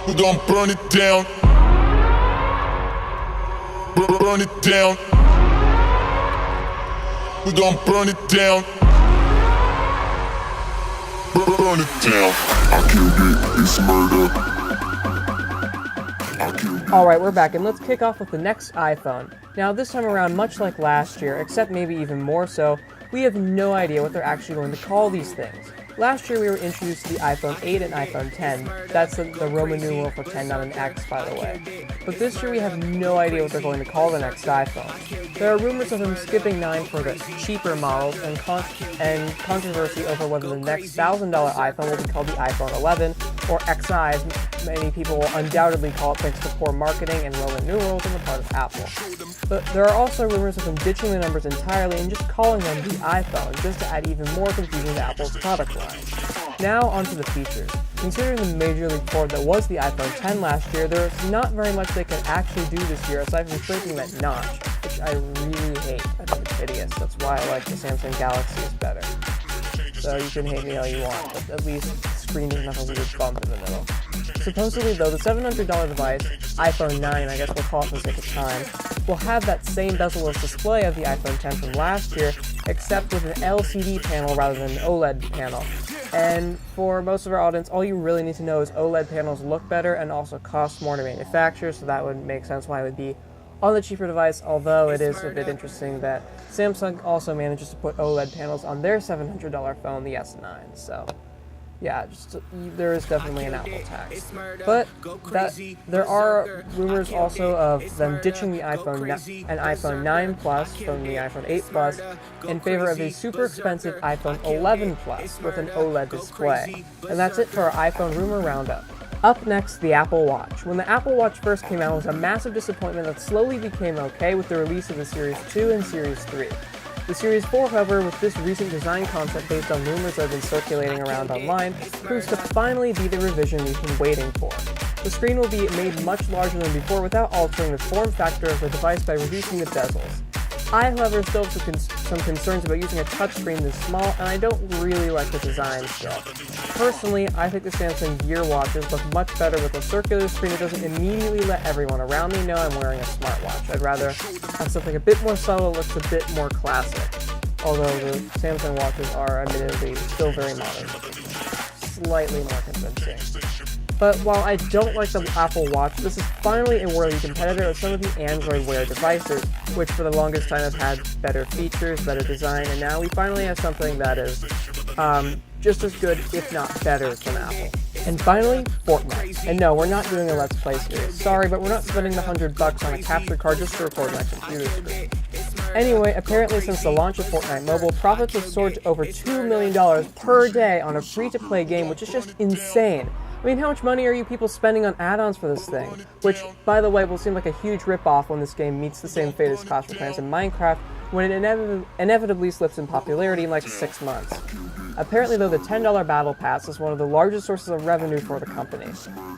We gon' burn it down. Burn it down. We gon' burn it down. Burn it down. I killed it, it's murder. I killed it. Alright, we're back, and let's kick off with the next iPhone. Now, this time around, much like last year, except maybe even more so, we have no idea what they're actually going to call these things. Last year we were introduced to the iPhone 8 and iPhone 10. That's the Roman numeral for 10, not an X, by the way. But this year we have no idea what they're going to call the next iPhone. There are rumors of them skipping 9 for the cheaper models, and controversy over whether the next $1,000 iPhone will be called the iPhone 11, or XI, as many people will undoubtedly call it thanks to poor marketing and Roman numerals on the part of Apple. But there are also rumors of them ditching the numbers entirely and just calling them the iPhone, just to add even more confusion to Apple's product line. Now onto the features. Considering the major leap forward that was the iPhone 10 last year, there's not very much they can actually do this year aside from shrinking that notch, which I really hate. I think it's hideous. That's why I like the Samsung Galaxy is better. So you can hate me all you want, but at least the screen doesn't have a weird bump in the middle. Supposedly though, the $700 device, iPhone 9 I guess we'll call it for the sake of time, will have that same bezel-less display of the iPhone 10 from last year, except with an LCD panel rather than an OLED panel. And for most of our audience, all you really need to know is OLED panels look better and also cost more to manufacture, so that would make sense why it would be on the cheaper device, although it is a bit interesting that Samsung also manages to put OLED panels on their $700 phone, the S9, so yeah, there is definitely an Apple tax. But there are rumors also of them ditching the iPhone 9 Plus from the iPhone 8 Plus in favor of a super expensive iPhone 11 Plus with an OLED display. And that's it for our iPhone rumor roundup. Up next, the Apple Watch. When the Apple Watch first came out, it was a massive disappointment that slowly became okay with the release of the Series 2 and Series 3. The Series 4, however, with this recent design concept based on rumors that have been circulating around online, proves to finally be the revision we've been waiting for. The screen will be made much larger than before without altering the form factor of the device by reducing the bezels. I, however, still have some concerns about using a touchscreen this small, and I don't really like the design still. Personally, I think the Samsung Gear watches look much better with a circular screen that doesn't immediately let everyone around me know I'm wearing a smartwatch. I'd rather have something a bit more subtle that looks a bit more classic. Although the Samsung watches are admittedly still very modern looking. Slightly more convincing. But while I don't like the Apple Watch, this is finally a worthy competitor of some of the Android Wear devices, which for the longest time have had better features, better design, and now we finally have something that is just as good, if not better, than Apple. And finally, Fortnite. And no, we're not doing a Let's Play series. Sorry, but we're not spending the $100 on a capture card just to record my computer screen. Anyway, apparently since the launch of Fortnite Mobile, profits have soared to over $2 million per day on a free-to-play game, which is just insane. I mean, how much money are you people spending on add-ons for this thing? Which, by the way, will seem like a huge rip-off when this game meets the same fate as Clash of Clans and Minecraft, when it inevitably slips in popularity in like 6 months. Apparently, though, the $10 Battle Pass is one of the largest sources of revenue for the company.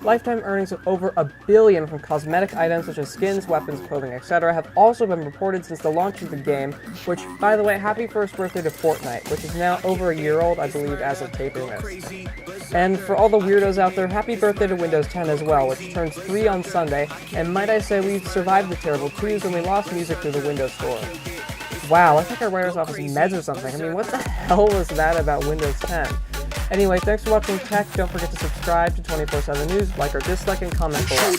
Lifetime earnings of over $1 billion from cosmetic items such as skins, weapons, clothing, etc. have also been reported since the launch of the game, which, by the way, happy first birthday to Fortnite, which is now over a year old, I believe, as of taping this. And for all the weirdos out there, happy birthday to Windows 10 as well, which turns 3 on Sunday, and might I say we've survived the terrible 2s when we lost music through the Windows Store. Wow, I think our writer's office meds or something. I mean, what the hell was that about Windows 10? Anyway, thanks for watching Tech. Don't forget to subscribe to 24/7 News, like or dislike, and comment below.